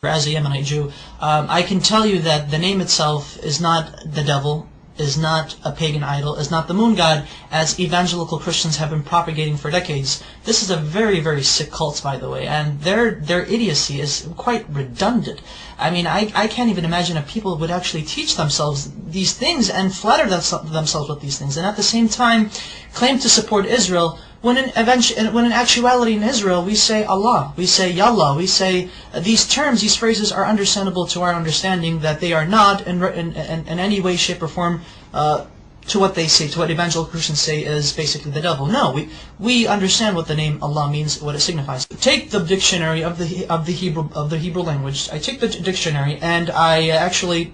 as a Yemenite Jew, I can tell you that the name itself is not the devil, is not a pagan idol, is not the moon god, as evangelical Christians have been propagating for decades. This is a very, very sick cult, by the way, and their idiocy is quite redundant. I mean, I can't even imagine if people would actually teach themselves these things and flatter themselves with these things, and at the same time claim to support Israel, when in actuality in Israel we say Allah, we say Yallah, we say these terms, these phrases are understandable to our understanding, that they are not in any way, shape or form to what they say, to what evangelical Christians say is basically the devil. No, we understand what the name Allah means, what it signifies. Take the dictionary of the Hebrew language. I take the dictionary and I actually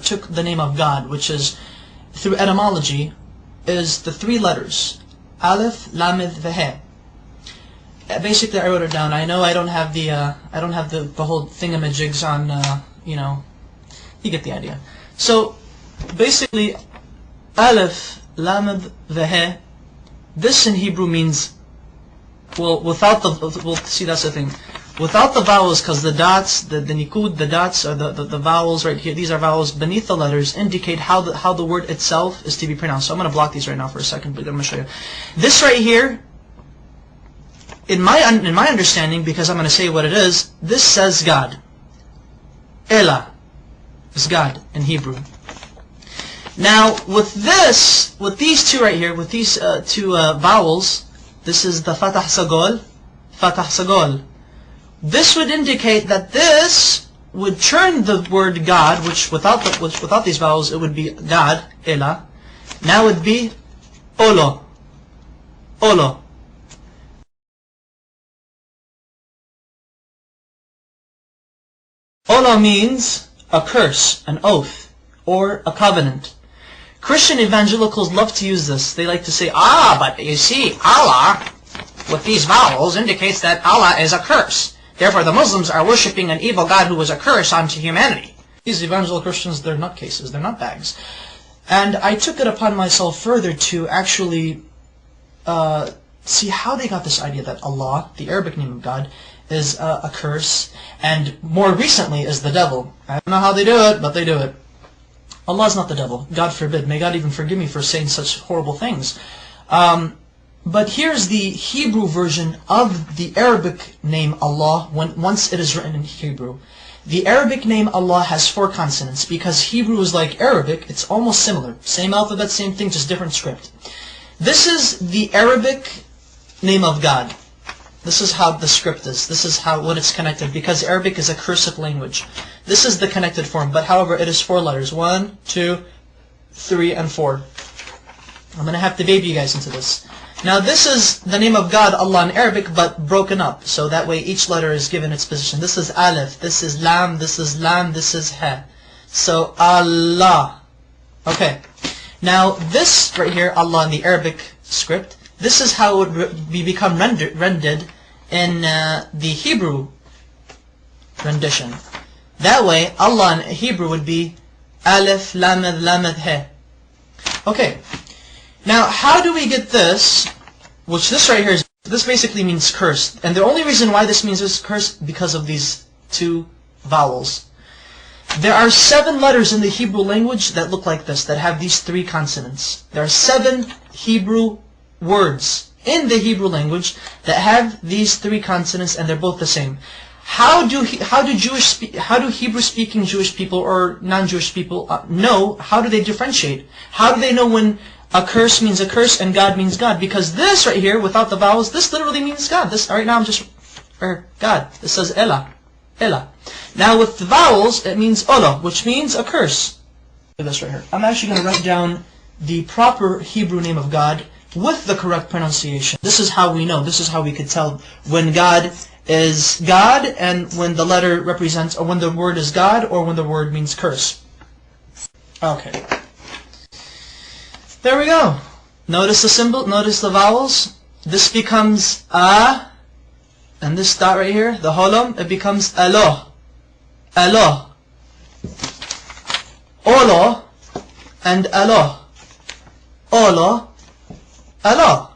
took the name of God, which is, through etymology, is the three letters Aleph, Lamed, Veh. Basically, I wrote it down. I know I don't have the whole thingamajigs on, you get the idea. So basically, Aleph, Lamed, Veh. This in Hebrew means, see, that's the thing. Without the vowels, because the dots, the nikud, the dots, or the vowels right here, these are vowels beneath the letters, indicate how the word itself is to be pronounced. So I'm going to block these right now for a second, but I'm going to show you. This right here, in my understanding, because I'm going to say what it is, this says God. Elah is God in Hebrew. Now, with these two right here, with these two vowels, this is the Fatah Sagol, Fatah Sagol. This would indicate that this would turn the word God, which without these vowels it would be God, Elah. Now it would be Olo, Olo. Olo means a curse, an oath, or a covenant. Christian evangelicals love to use this. They like to say, but you see, Allah, with these vowels, indicates that Allah is a curse. Therefore, the Muslims are worshipping an evil God who was a curse onto humanity. These evangelical Christians, they're nutcases, they're nutbags. And I took it upon myself further to actually see how they got this idea that Allah, the Arabic name of God, is a curse, and more recently is the devil. I don't know how they do it, but they do it. Allah is not the devil. God forbid. May God even forgive me for saying such horrible things. But here's the Hebrew version of the Arabic name Allah once it is written in Hebrew. The Arabic name Allah has 4 consonants because Hebrew is like Arabic. It's almost similar. Same alphabet, same thing, just different script. This is the Arabic name of God. This is how the script is. This is what it's connected, because Arabic is a cursive language. This is the connected form, but however it is 4 letters. 1, 2, 3, and 4. I'm going to have to baby you guys into this. Now this is the name of God, Allah in Arabic, but broken up. So that way each letter is given its position. This is Aleph, this is Lam, this is Lam, this is Ha. So Allah. Okay. Now this right here, Allah in the Arabic script, this is how it would become rendered in the Hebrew rendition. That way, Allah in Hebrew would be Aleph, Lamed, Lamed, He. Okay. Now, how do we get this? Which this right here is, this basically means cursed. And the only reason why this means it's cursed because of these 2 vowels. There are 7 letters in the Hebrew language that look like this, that have these 3 consonants. There are 7 Hebrew words in the Hebrew language that have these 3 consonants, and they're both the same. How do Hebrew-speaking Jewish people or non-Jewish people know? How do they differentiate? How do they know when a curse means a curse and God means God? Because this right here, without the vowels, this literally means God. This right now I'm just God. This says Elah, Elah. Now with the vowels, it means Ola, which means a curse. This right here. I'm actually going to write down the proper Hebrew name of God with the correct pronunciation. This is how we know. This is how we could tell when God is God and when the letter represents, or when the word is God, or when the word means curse. Okay. There we go. Notice the symbol, notice the vowels. This becomes A, and this dot right here, the holom, it becomes Alo. Alo. Olo and Alo. Olo, Alo.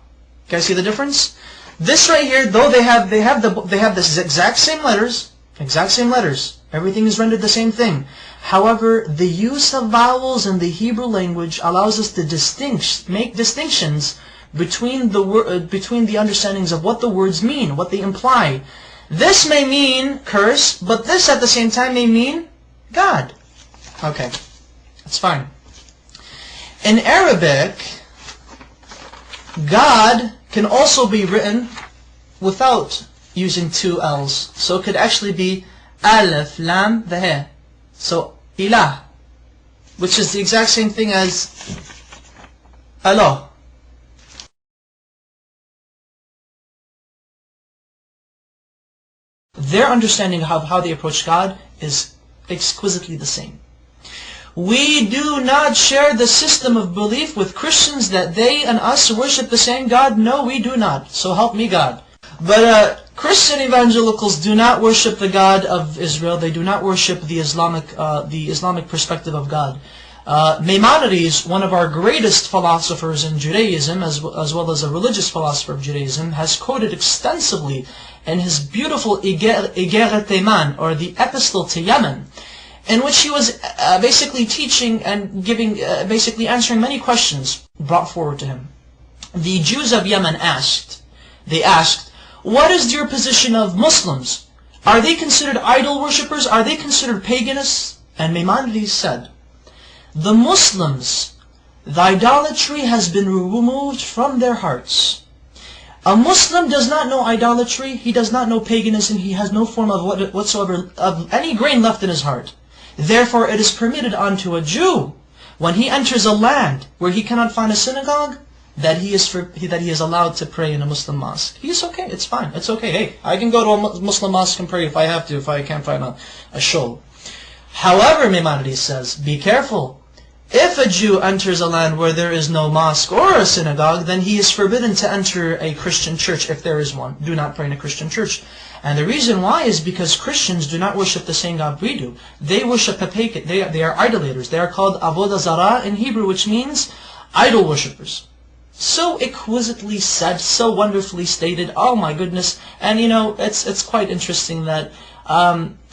Can you see the difference? This right here, though they have the exact same letters, Exact same letters. Everything is rendered the same thing. However, the use of vowels in the Hebrew language allows us to make distinctions between the understandings of what the words mean, what they imply. This may mean curse, but this at the same time may mean God. Okay, that's fine. In Arabic, God can also be written without using two L's. So it could actually be Alif, Lam, the He. So, Ilah, which is the exact same thing as Allah. Their understanding of how they approach God is exquisitely the same. We do not share the system of belief with Christians that they and us worship the same God. No, we do not. So help me God. But Christian evangelicals do not worship the God of Israel. They do not worship the Islamic perspective of God. Maimonides, one of our greatest philosophers in Judaism, as well as a religious philosopher of Judaism, has quoted extensively in his beautiful Igeret Teiman, or the Epistle to Yemen, in which he was basically teaching and basically answering many questions brought forward to him. The Jews of Yemen asked, what is your position of Muslims? Are they considered idol worshippers? Are they considered paganists? And Maimonides said, the Muslims, the idolatry has been removed from their hearts. A Muslim does not know idolatry, he does not know paganism, he has no form of whatsoever of any grain left in his heart. Therefore it is permitted unto a Jew, when he enters a land where he cannot find a synagogue, that he is allowed to pray in a Muslim mosque. He's okay, it's fine, it's okay. Hey, I can go to a Muslim mosque and pray if I have to, if I can't find a shul. However, Maimonides says, be careful. If a Jew enters a land where there is no mosque or a synagogue, then he is forbidden to enter a Christian church if there is one. Do not pray in a Christian church. And the reason why is because Christians do not worship the same God we do. They worship a pagan. They are idolaters. They are called Avodah Zarah in Hebrew, which means idol worshippers. So exquisitely said, so wonderfully stated. Oh my goodness! And you know, it's quite interesting that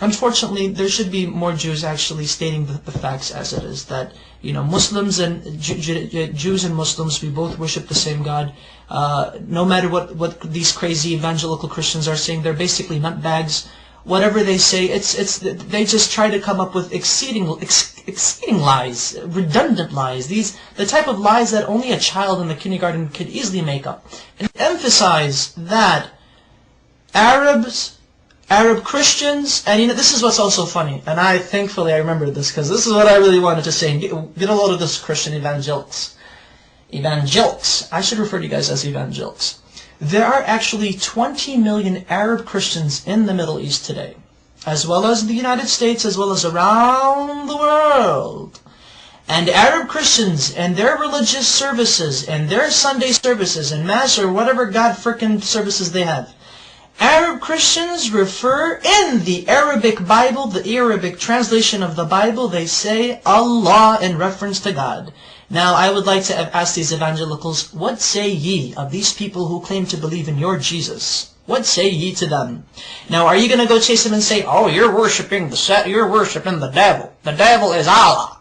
unfortunately there should be more Jews actually stating the facts as it is. That you know, Muslims and Jews and Muslims, we both worship the same God. No matter what these crazy evangelical Christians are saying, they're basically nutbags. Whatever they say, they just try to come up with exceeding lies, redundant lies. The type of lies that only a child in the kindergarten could easily make up. And emphasize that Arab Christians, and you know, this is what's also funny, and thankfully I remember this, because this is what I really wanted to say, and get a load of this, Christian evangelicals. I should refer to you guys as evangelicals. There are actually 20 million Arab Christians in the Middle East today, as well as the United States, as well as around the world. And Arab Christians and their religious services, and their Sunday services, and Mass, or whatever God frickin' services they have, Arab Christians refer in the Arabic Bible, the Arabic translation of the Bible, they say Allah in reference to God. Now, I would like to ask these evangelicals, what say ye of these people who claim to believe in your Jesus? What say ye to them? Now, are you going to go chase them and say, oh, you're worshiping the devil. The devil is Allah.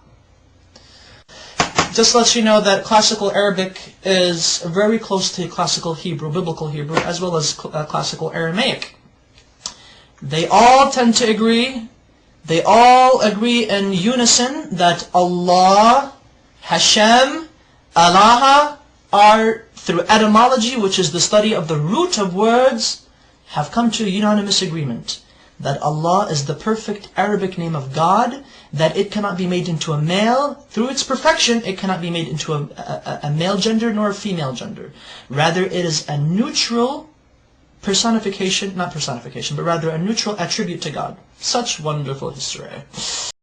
Just to let you know that classical Arabic is very close to classical Hebrew, biblical Hebrew, as well as classical Aramaic. They all tend to agree, they all agree in unison that Allah, Hashem, Allah are, through etymology, which is the study of the root of words, have come to a unanimous agreement that Allah is the perfect Arabic name of God, that it cannot be made into a male. Through its perfection, it cannot be made into a male gender nor a female gender. Rather, it is a neutral personification, not personification, but rather a neutral attribute to God. Such wonderful history.